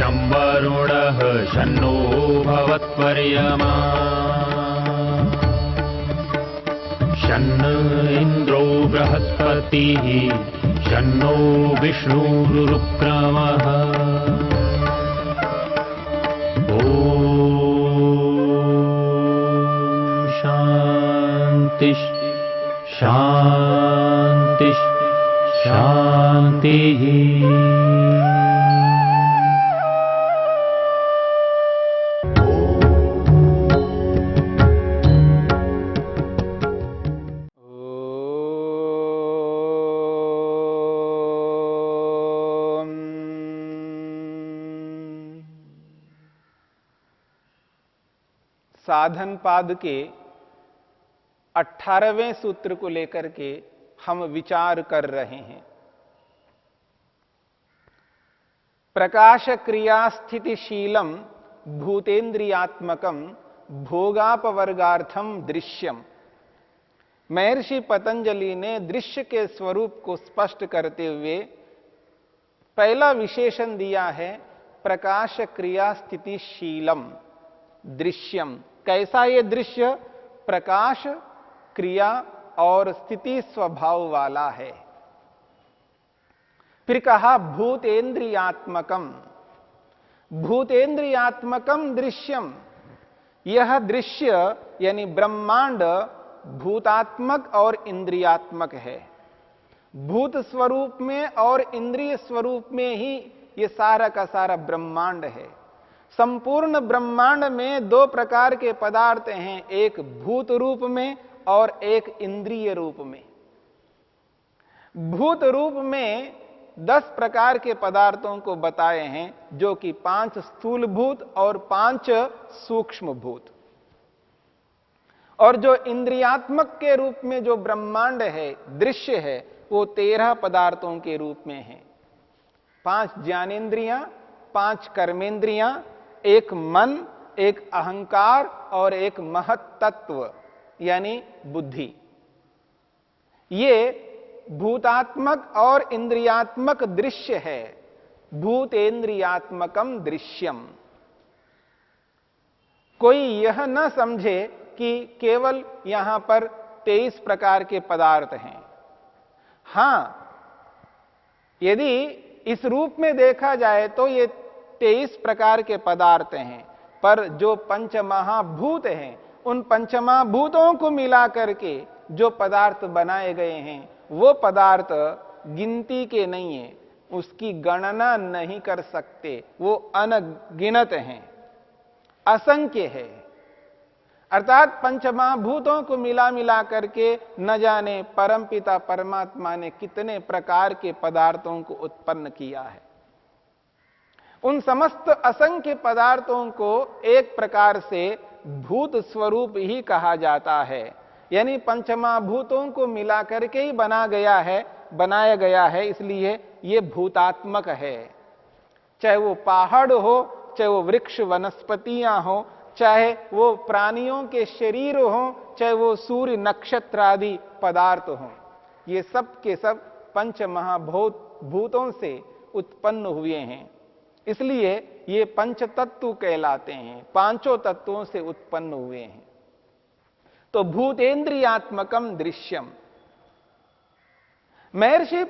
शं वरुणः शन्नो भवत्वर्यमा शन्न इन्द्रो बृहस्पतिः शन्नो विष्णुरुक्रमः ॐ शान्ति शान्ति शान्तिः। साधन पाद के 18वें सूत्र को लेकर के हम विचार कर रहे हैं। प्रकाश क्रिया स्थितिशीलम भूतेन्द्रियात्मकम भोगापवर्गार्थम दृश्यम। महर्षि पतंजलि ने दृश्य के स्वरूप को स्पष्ट करते हुए पहला विशेषण दिया है प्रकाश क्रिया स्थितिशीलम दृश्यम। कैसा ये दृश्य? प्रकाश क्रिया और स्थिति स्वभाव वाला है। फिर कहा भूतेन्द्रियात्मकम, भूतेन्द्रियात्मकम दृश्यम। यह दृश्य यानी ब्रह्मांड भूतात्मक और इंद्रियात्मक है। भूत स्वरूप में और इंद्रिय स्वरूप में ही ये सारा का सारा ब्रह्मांड है। संपूर्ण ब्रह्मांड में दो प्रकार के पदार्थ हैं, एक भूत रूप में और एक इंद्रिय रूप में। भूत रूप में 10 प्रकार के पदार्थों को बताए हैं, जो कि 5 स्थूल भूत और 5 सूक्ष्म भूत। और जो इंद्रियात्मक के रूप में जो ब्रह्मांड है, दृश्य है, वो 13 पदार्थों के रूप में है। 5 ज्ञानेन्द्रियां, 5 कर्मेंद्रियां, एक मन, एक अहंकार और एक महत्तत्व यानी बुद्धि। ये भूतात्मक और इंद्रियात्मक दृश्य है। भूतेन्द्रियात्मकम दृश्यम। कोई यह न समझे कि केवल यहां पर 23 प्रकार के पदार्थ हैं। हां, यदि इस रूप में देखा जाए तो ये 23 प्रकार के पदार्थ हैं, पर जो पंचमहाभूत हैं, उन पंचमहाभूतों को मिला करके जो पदार्थ बनाए गए हैं, वो पदार्थ गिनती के नहीं है, उसकी गणना नहीं कर सकते। वो अनगिनत हैं, असंख्य है। अर्थात पंचमहाभूतों को मिला करके न जाने परमपिता परमात्मा ने कितने प्रकार के पदार्थों को उत्पन्न किया है। उन समस्त असंख्य पदार्थों को एक प्रकार से भूत स्वरूप ही कहा जाता है। यानी पंचमहाभूतों को मिलाकर के ही बनाया गया है, इसलिए ये भूतात्मक है। चाहे वो पहाड़ हो, चाहे वो वृक्ष वनस्पतियां हो, चाहे वो प्राणियों के शरीर हो, चाहे वो सूर्य नक्षत्र आदि पदार्थ हो, ये सब के सब पंचमहाभूतों से उत्पन्न हुए हैं। इसलिए ये पंच तत्व कहलाते हैं, 5 तत्वों से उत्पन्न हुए हैं। तो भूतेन्द्रियात्मकम दृश्यम। महर्षि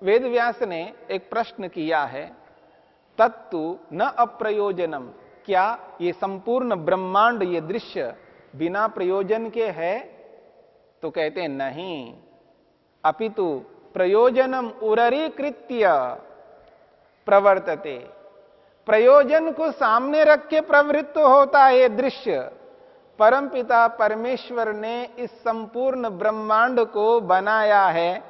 वेदव्यास ने एक प्रश्न किया है, तत्तु न अप्रयोजनम। क्या ये संपूर्ण ब्रह्मांड, ये दृश्य बिना प्रयोजन के है? तो कहते हैं नहीं, अपितु प्रयोजनम उररीकृत्य प्रवर्तते। प्रयोजन को सामने रख के प्रवृत्त होता है ये दृश्य। परमपिता परमेश्वर ने इस संपूर्ण ब्रह्मांड को बनाया है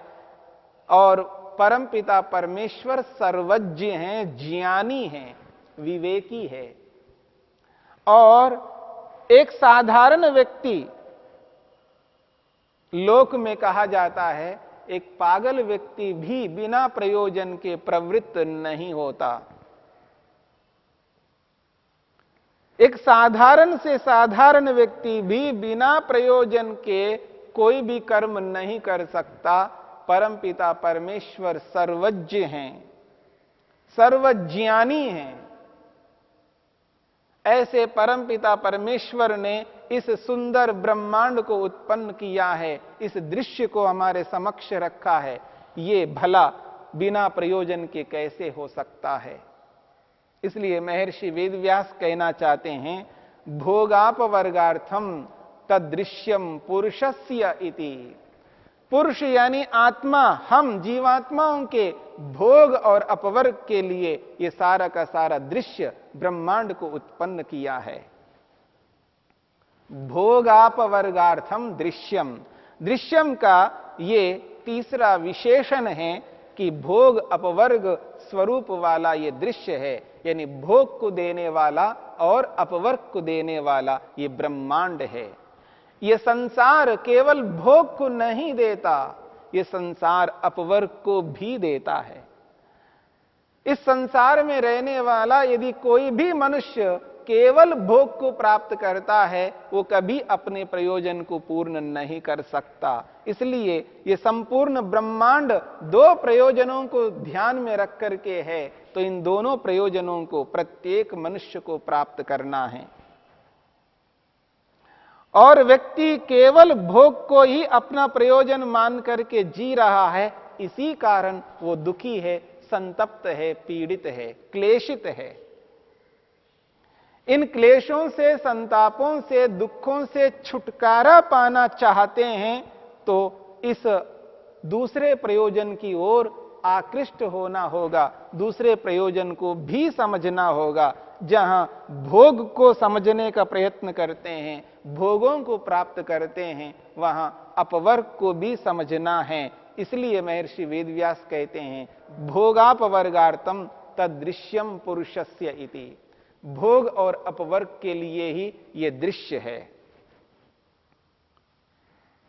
और परमपिता परमेश्वर सर्वज्ञ हैं, ज्ञानी हैं, विवेकी है। और एक साधारण व्यक्ति, लोक में कहा जाता है, एक पागल व्यक्ति भी बिना प्रयोजन के प्रवृत्त नहीं होता। एक साधारण से साधारण व्यक्ति भी बिना प्रयोजन के कोई भी कर्म नहीं कर सकता। परमपिता परमेश्वर सर्वज्ञ हैं, सर्वज्ञानी हैं, ऐसे परमपिता परमेश्वर ने इस सुंदर ब्रह्मांड को उत्पन्न किया है, इस दृश्य को हमारे समक्ष रखा है, ये भला बिना प्रयोजन के कैसे हो सकता है। इसलिए महर्षि वेदव्यास कहना चाहते हैं, भोगापवर्गार्थम तदृश्यम पुरुषस्य इति। पुरुष यानी आत्मा, हम जीवात्माओं के भोग और अपवर्ग के लिए ये सारा का सारा दृश्य ब्रह्मांड को उत्पन्न किया है। भोगापवर्गार्थम दृश्यम, दृश्यम का ये तीसरा विशेषण है कि भोग अपवर्ग स्वरूप वाला ये दृश्य है, यानी भोग को देने वाला और अपवर्ग को देने वाला ये ब्रह्मांड है। ये संसार केवल भोग को नहीं देता, ये संसार अपवर्ग को भी देता है। इस संसार में रहने वाला यदि कोई भी मनुष्य केवल भोग को प्राप्त करता है, वो कभी अपने प्रयोजन को पूर्ण नहीं कर सकता। इसलिए ये संपूर्ण ब्रह्मांड दो प्रयोजनों को ध्यान में रख करके है, तो इन दोनों प्रयोजनों को प्रत्येक मनुष्य को प्राप्त करना है। और व्यक्ति केवल भोग को ही अपना प्रयोजन मान करके जी रहा है, इसी कारण वो दुखी है, संतप्त है, पीड़ित है, क्लेशित है। इन क्लेशों से, संतापों से, दुखों से छुटकारा पाना चाहते हैं तो इस दूसरे प्रयोजन की ओर आकृष्ट होना होगा, दूसरे प्रयोजन को भी समझना होगा। जहां भोग को समझने का प्रयत्न करते हैं, भोगों को प्राप्त करते हैं, वहां अपवर्ग को भी समझना है। इसलिए महर्षि वेदव्यास कहते हैं, भोगापवर्गार्थम तदृश्यम पुरुषस्य इति। भोग और अपवर्ग के लिए ही यह दृश्य है।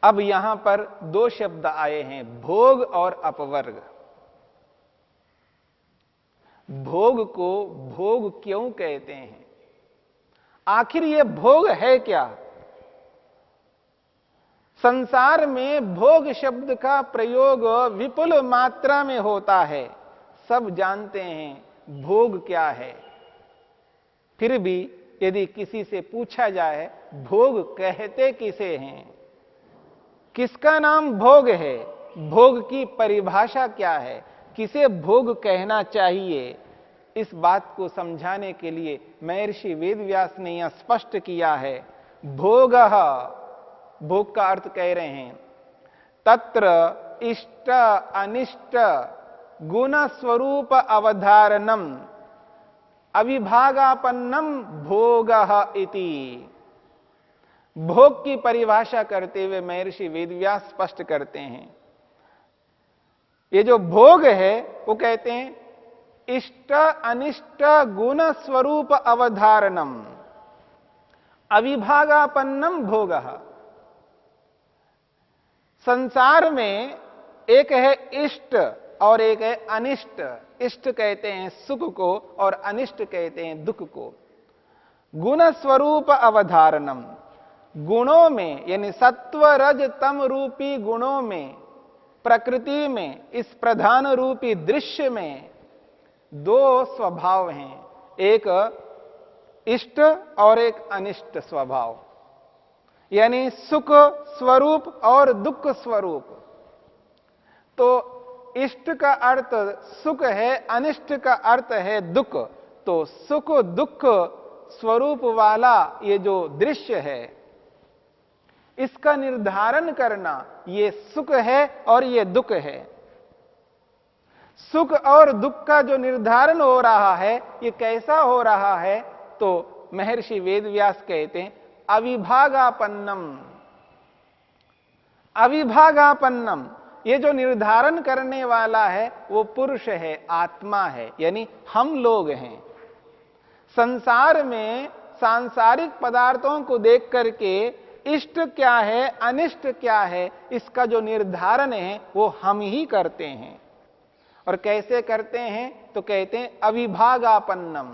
अब यहां पर दो शब्द आए हैं, भोग और अपवर्ग। भोग को भोग क्यों कहते हैं? आखिर यह भोग है क्या? संसार में भोग शब्द का प्रयोग विपुल मात्रा में होता है, सब जानते हैं भोग क्या है। फिर भी यदि किसी से पूछा जाए भोग कहते किसे हैं, किसका नाम भोग है, भोग की परिभाषा क्या है, किसे भोग कहना चाहिए, इस बात को समझाने के लिए महर्षि वेदव्यास ने यह स्पष्ट किया है। भोगः, भोग का अर्थ कह रहे हैं, तत्र इष्ट अनिष्ट गुण स्वरूप अवधारणम अविभागापन्नम भोगः इति। भोग की परिभाषा करते हुए महर्षि वेदव्यास स्पष्ट करते हैं, ये जो भोग है वो कहते हैं इष्ट अनिष्ट गुण स्वरूप अवधारणम अविभागापन्नम भोगः। संसार में एक है इष्ट और एक है अनिष्ट। इष्ट कहते हैं सुख को और अनिष्ट कहते हैं दुख को। गुण स्वरूप अवधारणम, गुणों में यानी सत्व रज तम रूपी गुणों में, प्रकृति में, इस प्रधान रूपी दृश्य में दो स्वभाव हैं, एक इष्ट और एक अनिष्ट स्वभाव, यानी सुख स्वरूप और दुख स्वरूप। तो इष्ट का अर्थ सुख है, अनिष्ट का अर्थ है दुख। तो सुख दुख स्वरूप वाला ये जो दृश्य है, इसका निर्धारण करना, ये सुख है और ये दुख है। सुख और दुख का जो निर्धारण हो रहा है, ये कैसा हो रहा है? तो महर्षि वेदव्यास कहते हैं अविभागापन्नम। अविभागापन्नम, ये जो निर्धारण करने वाला है वो पुरुष है, आत्मा है, यानी हम लोग हैं। संसार में सांसारिक पदार्थों को देख करके इष्ट क्या है, अनिष्ट क्या है, इसका जो निर्धारण है वो हम ही करते हैं। और कैसे करते हैं? तो कहते हैं अविभागापन्नम,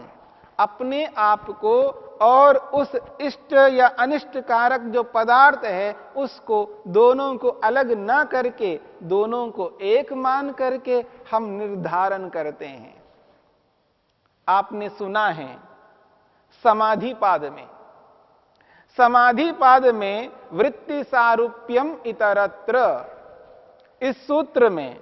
अपने आप को और उस इष्ट या अनिष्ट कारक जो पदार्थ है उसको, दोनों को अलग ना करके, दोनों को एक मान करके हम निर्धारण करते हैं। आपने सुना है समाधिपाद में। समाधिपाद में वृत्ति सारूप्यम इतरत्र, इस सूत्र में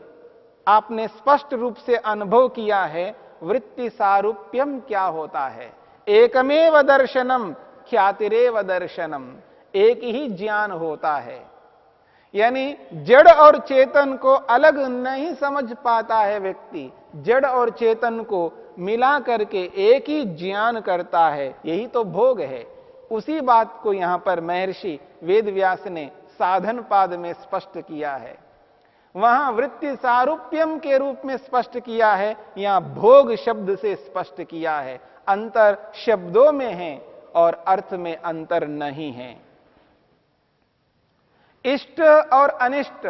आपने स्पष्ट रूप से अनुभव किया है वृत्ति सारूप्यम क्या होता है। एकमेव दर्शनम ख्यातिरेव दर्शनम, एक ही ज्ञान होता है। यानी जड़ और चेतन को अलग नहीं समझ पाता है व्यक्ति, जड़ और चेतन को मिला करके एक ही ज्ञान करता है, यही तो भोग है। उसी बात को यहां पर महर्षि वेदव्यास ने साधन पाद में स्पष्ट किया है। वहां वृत्ति सारूप्यम के रूप में स्पष्ट किया है, यहां भोग शब्द से स्पष्ट किया है। अंतर शब्दों में है और अर्थ में अंतर नहीं है। इष्ट और अनिष्ट,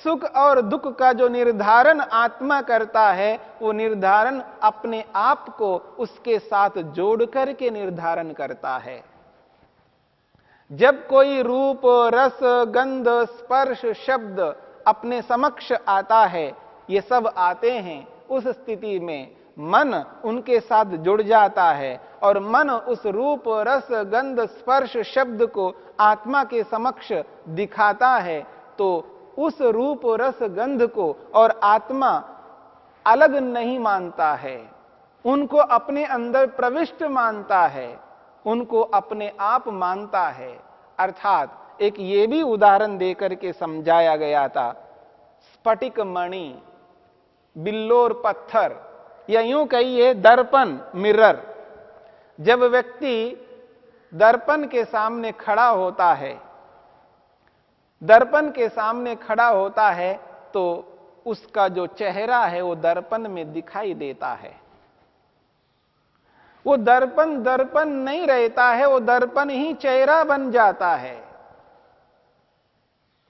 सुख और दुख का जो निर्धारण आत्मा करता है, वो निर्धारण अपने आप को उसके साथ जोड़ करके निर्धारण करता है। जब कोई रूप, रस, गंध, स्पर्श, शब्द अपने समक्ष आता है, ये सब आते हैं, उस स्थिति में मन उनके साथ जुड़ जाता है और मन उस रूप, रस, गंध, स्पर्श, शब्द को आत्मा के समक्ष दिखाता है, तो उस रूप, रस, गंध को और आत्मा अलग नहीं मानता है, उनको अपने अंदर प्रविष्ट मानता है, उनको अपने आप मानता है। अर्थात एक ये भी उदाहरण देकर के समझाया गया था, स्फटिक मणि, बिल्लोर पत्थर, या यूं कहिए दर्पण, मिरर। जब व्यक्ति दर्पण के सामने खड़ा होता है, दर्पण के सामने खड़ा होता है, तो उसका जो चेहरा है वो दर्पण में दिखाई देता है। वो दर्पण दर्पण नहीं रहता है, वो दर्पण ही चेहरा बन जाता है।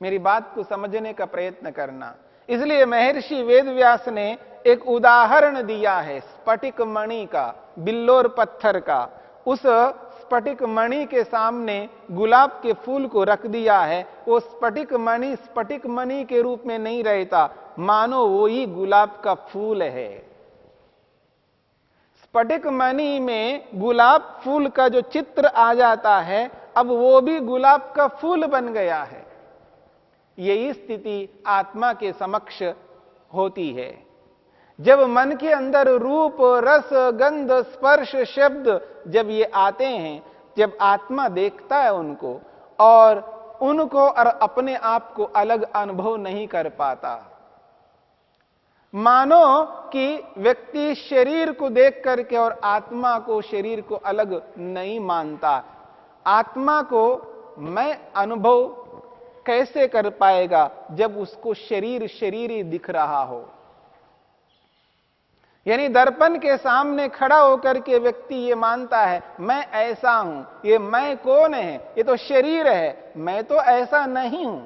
मेरी बात को समझने का प्रयत्न करना। इसलिए महर्षि वेदव्यास ने एक उदाहरण दिया है स्फटिक मणि का, बिल्लोर पत्थर का। उस स्फटिक मणि के सामने गुलाब के फूल को रख दिया है। वो स्फटिक मणि के रूप में नहीं रहता, मानो वो ही गुलाब का फूल है। स्फटिक मणि में गुलाब फूल का जो चित्र आ जाता है, अब वो भी गुलाब का फूल बन गया है। यही स्थिति आत्मा के समक्ष होती है। जब मन के अंदर रूप, रस, गंध, स्पर्श, शब्द जब ये आते हैं, जब आत्मा देखता है उनको और अपने आप को अलग अनुभव नहीं कर पाता। मानो कि व्यक्ति शरीर को देख करके और आत्मा को, शरीर को अलग नहीं मानता। आत्मा को मैं अनुभव कैसे कर पाएगा जब उसको शरीर ही दिख रहा हो। यानी दर्पण के सामने खड़ा होकर के व्यक्ति ये मानता है मैं ऐसा हूं, ये मैं कौन है, ये तो शरीर है, मैं तो ऐसा नहीं हूं,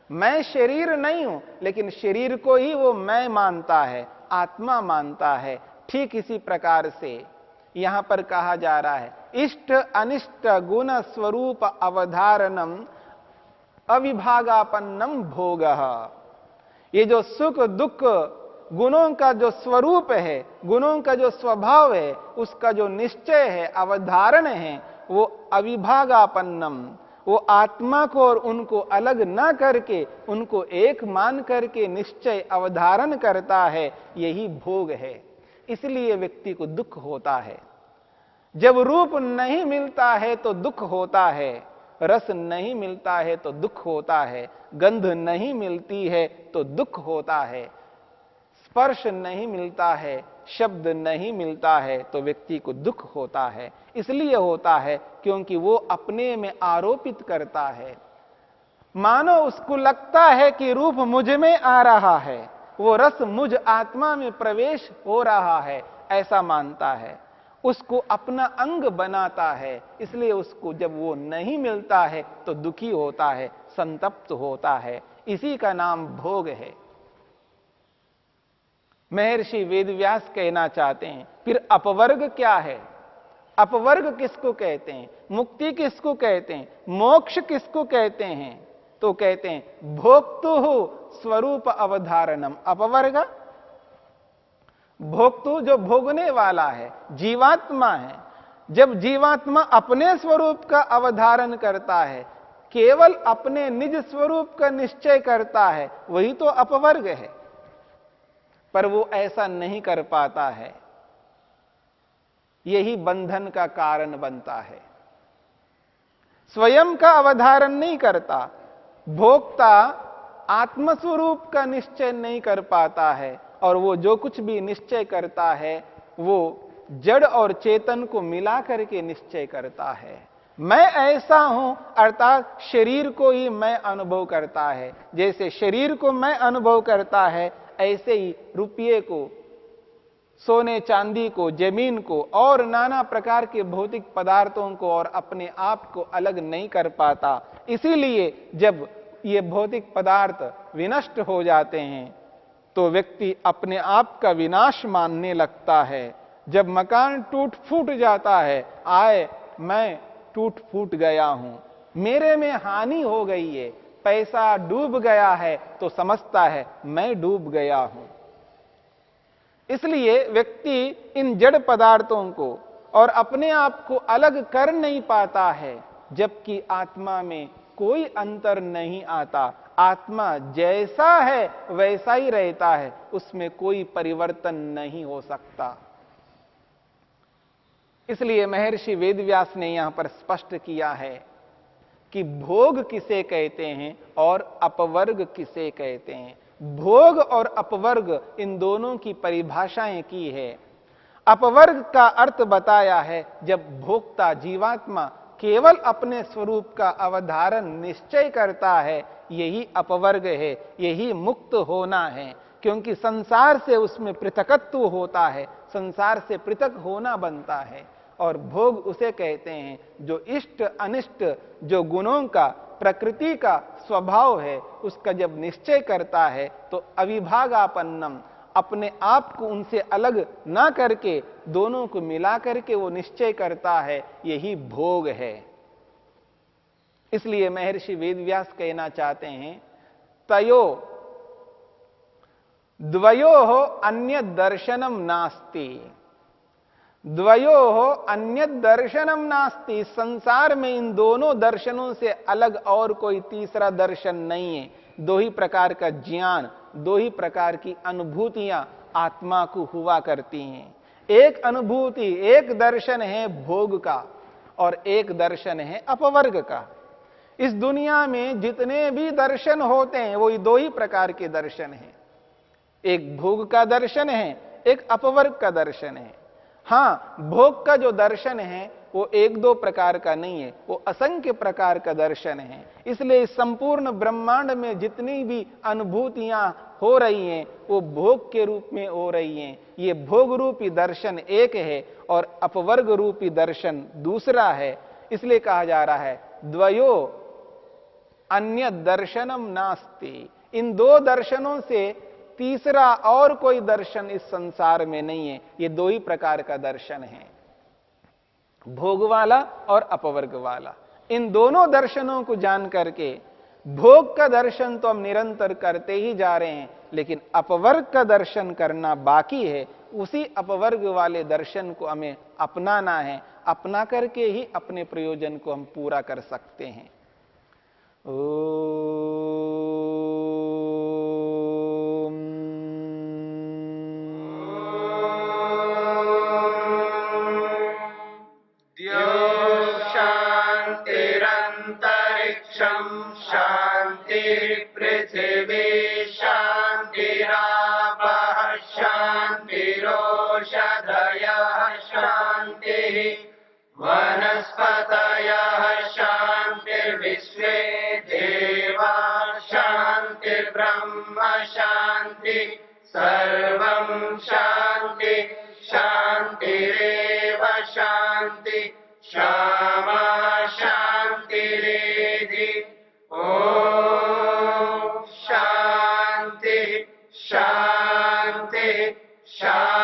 मैं शरीर नहीं हूं। लेकिन शरीर को ही वो मैं मानता है, आत्मा मानता है। ठीक इसी प्रकार से यहां पर कहा जा रहा है इष्ट अनिष्ट गुण स्वरूप अवधारणम अविभागापन्नम भोगः। ये जो सुख दुख गुणों का जो स्वरूप है, गुणों का जो स्वभाव है, उसका जो निश्चय है, अवधारण है, वो अविभागापन्नम, वो आत्मा को और उनको अलग ना करके उनको एक मान करके निश्चय अवधारण करता है, यही भोग है। इसलिए व्यक्ति को दुख होता है। जब रूप नहीं मिलता है तो दुख होता है, रस नहीं मिलता है तो दुख होता है, गंध नहीं मिलती है तो दुख होता है, स्पर्श नहीं मिलता है, शब्द नहीं मिलता है तो व्यक्ति को दुख होता है। इसलिए होता है क्योंकि वो अपने में आरोपित करता है। मानो उसको लगता है कि रूप मुझ में आ रहा है, वो रस मुझ आत्मा में प्रवेश हो रहा है, ऐसा मानता है, उसको अपना अंग बनाता है। इसलिए उसको जब वो नहीं मिलता है तो दुखी होता है, संतप्त होता है। इसी का नाम भोग है। महर्षि वेदव्यास कहना चाहते हैं फिर अपवर्ग क्या है, अपवर्ग किसको कहते हैं, मुक्ति किसको कहते हैं, मोक्ष किसको कहते हैं? तो कहते हैं भोक्तु स्वरूप अवधारणम अपवर्ग। भोक्तु जो भोगने वाला है, जीवात्मा है, जब जीवात्मा अपने स्वरूप का अवधारण करता है, केवल अपने निज स्वरूप का निश्चय करता है, वही तो अपवर्ग है। पर वो ऐसा नहीं कर पाता है, यही बंधन का कारण बनता है। स्वयं का अवधारण नहीं करता, भोक्ता आत्मस्वरूप का निश्चय नहीं कर पाता है, और वो जो कुछ भी निश्चय करता है वो जड़ और चेतन को मिला करके निश्चय करता है। मैं ऐसा हूं अर्थात शरीर को ही मैं अनुभव करता है। जैसे शरीर को मैं अनुभव करता है, ऐसे ही रुपये को, सोने चांदी को, जमीन को और नाना प्रकार के भौतिक पदार्थों को और अपने आप को अलग नहीं कर पाता। इसीलिए जब ये भौतिक पदार्थ विनष्ट हो जाते हैं तो व्यक्ति अपने आप का विनाश मानने लगता है। जब मकान टूट फूट जाता है, आए मैं टूट फूट गया हूं, मेरे में हानि हो गई है, पैसा डूब गया है, तो समझता है मैं डूब गया हूं। इसलिए व्यक्ति इन जड़ पदार्थों को और अपने आप को अलग कर नहीं पाता है, जबकि आत्मा में कोई अंतर नहीं आता। आत्मा जैसा है वैसा ही रहता है, उसमें कोई परिवर्तन नहीं हो सकता। इसलिए महर्षि वेदव्यास ने यहां पर स्पष्ट किया है कि भोग किसे कहते हैं और अपवर्ग किसे कहते हैं। भोग और अपवर्ग इन दोनों की परिभाषाएं की है। अपवर्ग का अर्थ बताया है जब भोक्ता जीवात्मा केवल अपने स्वरूप का अवधारण निश्चय करता है, यही अपवर्ग है, यही मुक्त होना है। क्योंकि संसार से उसमें पृथकत्व होता है, संसार से पृथक होना बनता है। और भोग उसे कहते हैं जो इष्ट अनिष्ट, जो गुणों का, प्रकृति का स्वभाव है, उसका जब निश्चय करता है तो अविभागापन्नम, अपने आप को उनसे अलग ना करके दोनों को मिला करके वो निश्चय करता है, यही भोग है। इसलिए महर्षि वेदव्यास कहना चाहते हैं, तयो द्वयोः अन्य दर्शनम नास्ति। द्वयोः अन्य दर्शनम नास्ति। संसार में इन दोनों दर्शनों से अलग और कोई तीसरा दर्शन नहीं है। दो ही प्रकार का ज्ञान, दो ही प्रकार की अनुभूतियां आत्मा को हुआ करती हैं। एक अनुभूति, एक दर्शन है भोग का और एक दर्शन है अपवर्ग का। इस दुनिया में जितने भी दर्शन होते हैं वो दो ही प्रकार के दर्शन हैं। एक भोग का दर्शन है, एक अपवर्ग का दर्शन है। हां, भोग का जो दर्शन है वो एक दो प्रकार का नहीं है, वो असंख्य प्रकार का दर्शन है। इसलिए इस संपूर्ण ब्रह्मांड में जितनी भी अनुभूतियां हो रही हैं वो भोग के रूप में हो रही हैं। ये भोग रूपी दर्शन एक है और अपवर्ग रूपी दर्शन दूसरा है। इसलिए कहा जा रहा है द्वयो अन्य दर्शनम नास्ति। इन दो दर्शनों से तीसरा और कोई दर्शन इस संसार में नहीं है। ये दो ही प्रकार का दर्शन है, भोग वाला और अपवर्ग वाला। इन दोनों दर्शनों को जान करके भोग का दर्शन तो हम निरंतर करते ही जा रहे हैं, लेकिन अपवर्ग का दर्शन करना बाकी है। उसी अपवर्ग वाले दर्शन को हमें अपनाना है, अपना करके ही अपने प्रयोजन को हम पूरा कर सकते हैं। शांतिरंतरिक्षं शांति पृथिवी शांतिरापः शांतिरोषधयः शांतिः वनस्पतयः शांतिर्विश्वे देवा शांतिर्ब्रह्म शांति सर्वं शांति शांतिरेव शांति क्षमा शांतिरेधि। ओम शांति शांति शांति।